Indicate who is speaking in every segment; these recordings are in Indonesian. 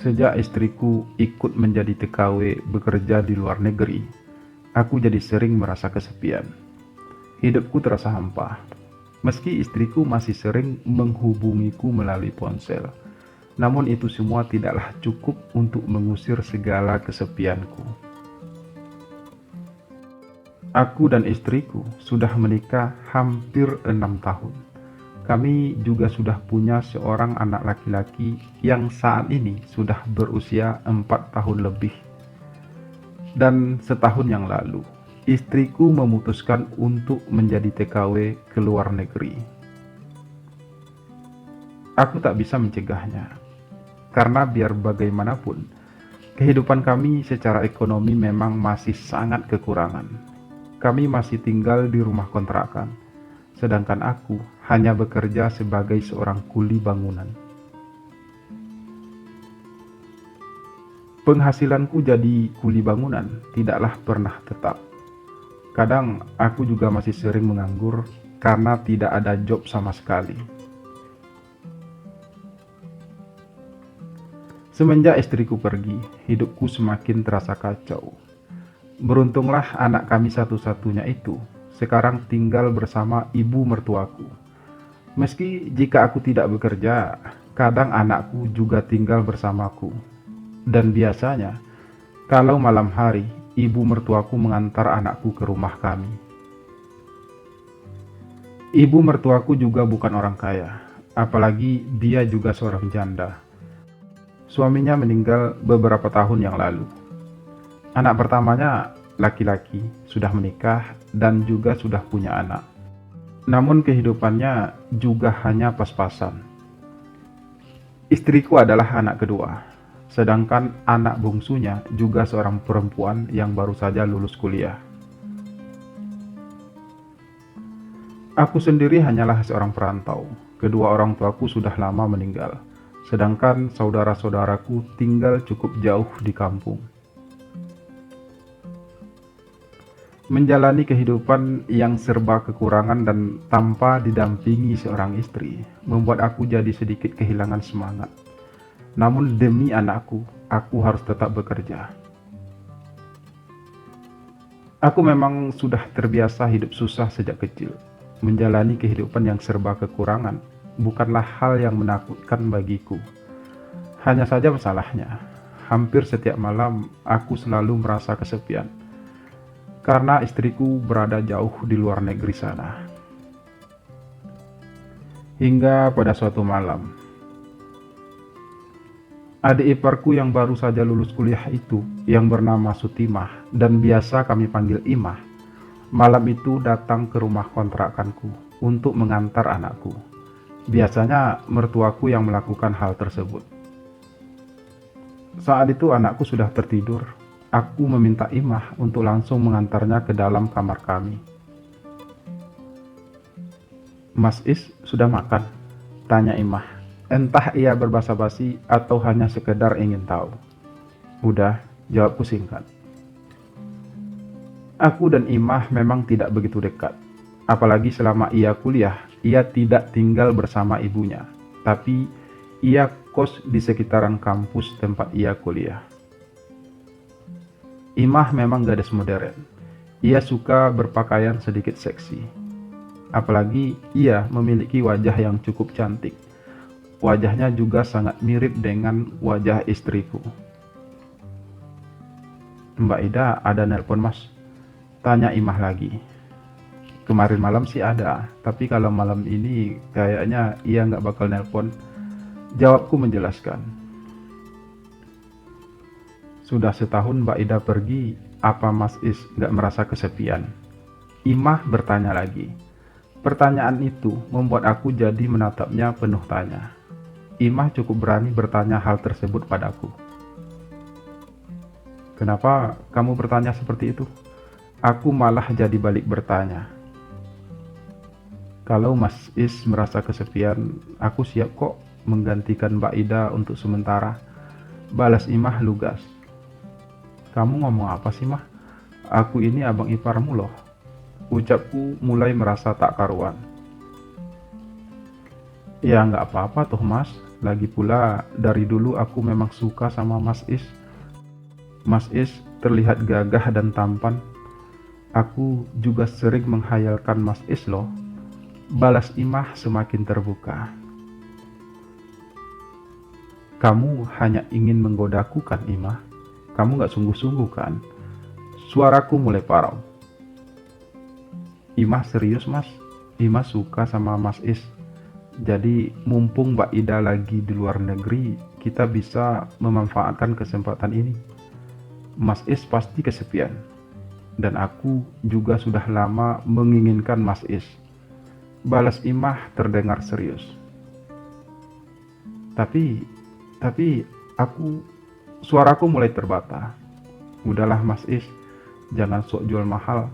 Speaker 1: Sejak istriku ikut menjadi TKW bekerja di luar negeri, aku jadi sering merasa kesepian. Hidupku terasa hampa. Meski istriku masih sering menghubungiku melalui ponsel, namun itu semua tidaklah cukup untuk mengusir segala kesepianku. Aku dan istriku sudah menikah hampir 6 tahun. Kami juga sudah punya seorang anak laki-laki yang saat ini sudah berusia 4 tahun lebih. Dan setahun yang lalu, istriku memutuskan untuk menjadi TKW ke luar negeri. Aku tak bisa mencegahnya, karena biar bagaimanapun, kehidupan kami secara ekonomi memang masih sangat kekurangan. Kami masih tinggal di rumah kontrakan, sedangkan aku hanya bekerja sebagai seorang kuli bangunan. Penghasilanku jadi kuli bangunan tidaklah pernah tetap. Kadang aku juga masih sering menganggur karena tidak ada job sama sekali. Semenjak istriku pergi, hidupku semakin terasa kacau. Beruntunglah anak kami satu-satunya itu sekarang tinggal bersama ibu mertuaku. Meski jika aku tidak bekerja, kadang anakku juga tinggal bersamaku. Dan biasanya, kalau malam hari, ibu mertuaku mengantar anakku ke rumah kami. Ibu mertuaku juga bukan orang kaya, apalagi dia juga seorang janda. Suaminya meninggal beberapa tahun yang lalu. Anak pertamanya laki-laki, sudah menikah dan juga sudah punya anak. Namun kehidupannya juga hanya pas-pasan. Istriku adalah anak kedua, sedangkan anak bungsunya juga seorang perempuan yang baru saja lulus kuliah. Aku sendiri hanyalah seorang perantau. Kedua orang tuaku sudah lama meninggal, sedangkan saudara-saudaraku tinggal cukup jauh di kampung. Menjalani kehidupan yang serba kekurangan dan tanpa didampingi seorang istri membuat aku jadi sedikit kehilangan semangat. Namun demi anakku, aku harus tetap bekerja. Aku memang sudah terbiasa hidup susah sejak kecil. Menjalani kehidupan yang serba kekurangan bukanlah hal yang menakutkan bagiku. Hanya saja masalahnya, hampir setiap malam aku selalu merasa kesepian karena istriku berada jauh di luar negeri sana. Hingga pada suatu malam, adik iparku yang baru saja lulus kuliah itu, yang bernama Sutimah dan biasa kami panggil Imah, malam itu datang ke rumah kontrakanku untuk mengantar anakku. Biasanya mertuaku yang melakukan hal tersebut. Saat itu anakku sudah tertidur. Aku meminta Imah untuk langsung mengantarnya ke dalam kamar kami. "Mas Is sudah makan?" tanya Imah. Entah ia berbasa-basi atau hanya sekedar ingin tahu. "Udah," jawabku singkat. Aku dan Imah memang tidak begitu dekat. Apalagi selama ia kuliah, ia tidak tinggal bersama ibunya, tapi ia kos di sekitaran kampus tempat ia kuliah. Imah memang gadis modern. Ia suka berpakaian sedikit seksi. Apalagi ia memiliki wajah yang cukup cantik. Wajahnya juga sangat mirip dengan wajah istriku. "Mbak Ida ada nelpon mas?" tanya Imah lagi. "Kemarin malam sih ada, tapi kalau malam ini kayaknya ia nggak bakal nelpon," jawabku menjelaskan. "Sudah setahun Mbak Ida pergi, apa Mas Is nggak merasa kesepian?" Imah bertanya lagi. Pertanyaan itu membuat aku jadi menatapnya penuh tanya. Imah cukup berani bertanya hal tersebut padaku. "Kenapa kamu bertanya seperti itu?" Aku malah jadi balik bertanya. "Kalau Mas Is merasa kesepian, aku siap kok menggantikan Mbak Ida untuk sementara," balas Imah lugas. "Kamu ngomong apa sih Mah? Aku ini abang iparmu loh," ucapku mulai merasa tak karuan. "Ya nggak apa-apa tuh Mas, Lagi pula, dari dulu aku memang suka sama Mas Is. Mas Is terlihat gagah dan tampan. Aku juga sering menghayalkan Mas Is loh. Balas Imah semakin terbuka. Kamu hanya ingin menggodaku kan, Imah? Kamu gak sungguh-sungguh kan? Suaraku mulai parau. Imah serius, Mas. Imah suka sama Mas Is. Jadi mumpung Mbak Ida lagi di luar negeri, kita bisa memanfaatkan kesempatan ini. Mas Is pasti kesepian. Dan aku juga sudah lama menginginkan Mas Is. Balas Imah terdengar serius. Tapi suaraku mulai terbata. Udahlah Mas Is, jangan sok jual mahal.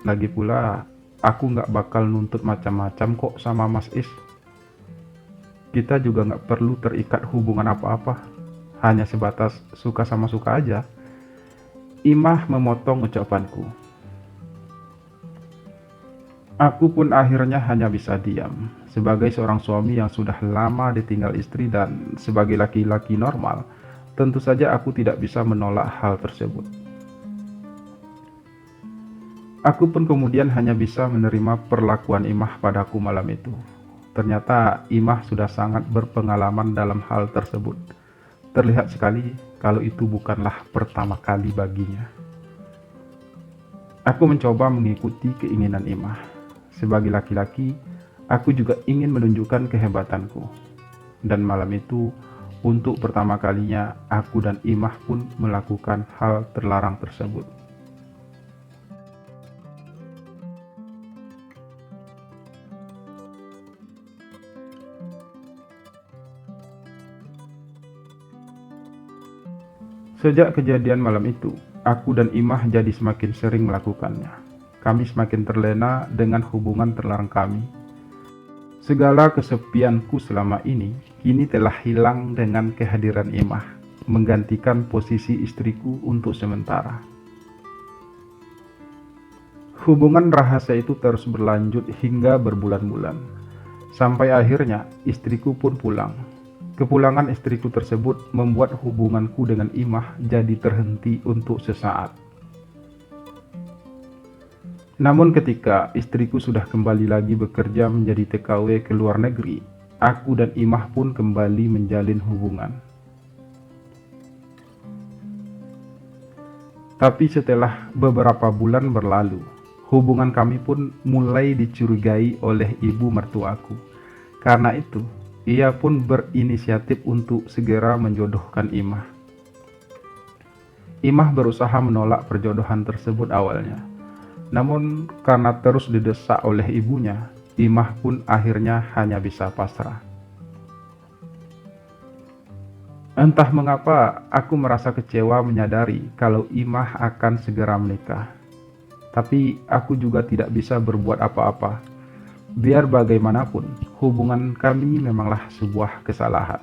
Speaker 1: Lagi pula, aku gak bakal nuntut macam-macam kok sama Mas Is. Kita juga gak perlu terikat hubungan apa-apa. Hanya sebatas suka sama suka aja. Imah memotong ucapanku. Aku pun akhirnya hanya bisa diam. Sebagai seorang suami yang sudah lama ditinggal istri dan sebagai laki-laki normal, tentu saja aku tidak bisa menolak hal tersebut. Aku pun kemudian hanya bisa menerima perlakuan Imah padaku malam itu. Ternyata Imah sudah sangat berpengalaman dalam hal tersebut. Terlihat sekali kalau itu bukanlah pertama kali baginya. Aku mencoba mengikuti keinginan Imah. Sebagai laki-laki, aku juga ingin menunjukkan kehebatanku. Dan malam itu, untuk pertama kalinya, aku dan Imah pun melakukan hal terlarang tersebut. Sejak kejadian malam itu, aku dan Imah jadi semakin sering melakukannya. Kami semakin terlena dengan hubungan terlarang kami. Segala kesepianku selama ini kini telah hilang dengan kehadiran Imah, menggantikan posisi istriku untuk sementara. Hubungan rahasia itu terus berlanjut hingga berbulan-bulan. Sampai akhirnya istriku pun pulang. Kepulangan istriku tersebut membuat hubunganku dengan Imah jadi terhenti untuk sesaat. Namun ketika istriku sudah kembali lagi bekerja menjadi TKW ke luar negeri, aku dan Imah pun kembali menjalin hubungan. Tapi setelah beberapa bulan berlalu, hubungan kami pun mulai dicurigai oleh ibu mertuaku. Karena itu, ia pun berinisiatif untuk segera menjodohkan Imah. Imah berusaha menolak perjodohan tersebut awalnya. Namun karena terus didesak oleh ibunya, Imah pun akhirnya hanya bisa pasrah. Entah mengapa aku merasa kecewa menyadari kalau Imah akan segera menikah. Tapi aku juga tidak bisa berbuat apa-apa. Biar bagaimanapun, hubungan kami memanglah sebuah kesalahan.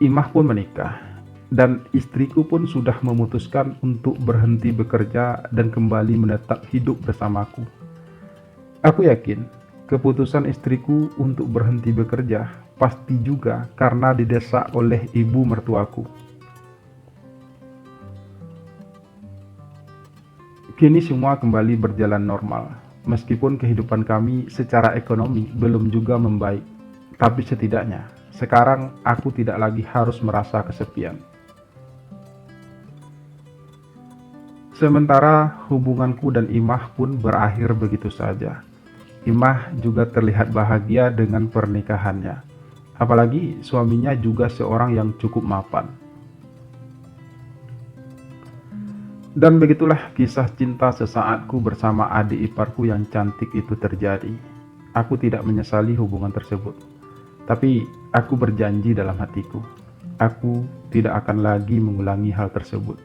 Speaker 1: Imah pun menikah. Dan istriku pun sudah memutuskan untuk berhenti bekerja dan kembali menetap hidup bersamaku. Aku yakin keputusan istriku untuk berhenti bekerja pasti juga karena didesak oleh ibu mertuaku. Kini semua kembali berjalan normal, meskipun kehidupan kami secara ekonomi belum juga membaik. Tapi setidaknya, sekarang aku tidak lagi harus merasa kesepian. Sementara hubunganku dan Imah pun berakhir begitu saja. Imah juga terlihat bahagia dengan pernikahannya. Apalagi suaminya juga seorang yang cukup mapan. Dan begitulah kisah cinta sesaatku bersama adik iparku yang cantik itu terjadi. Aku tidak menyesali hubungan tersebut. Tapi aku berjanji dalam hatiku, aku tidak akan lagi mengulangi hal tersebut.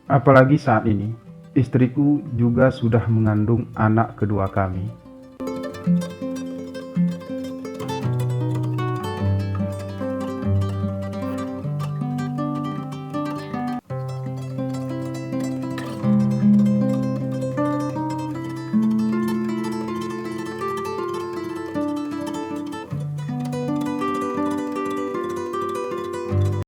Speaker 1: Apalagi saat ini, istriku juga sudah mengandung anak kedua kami.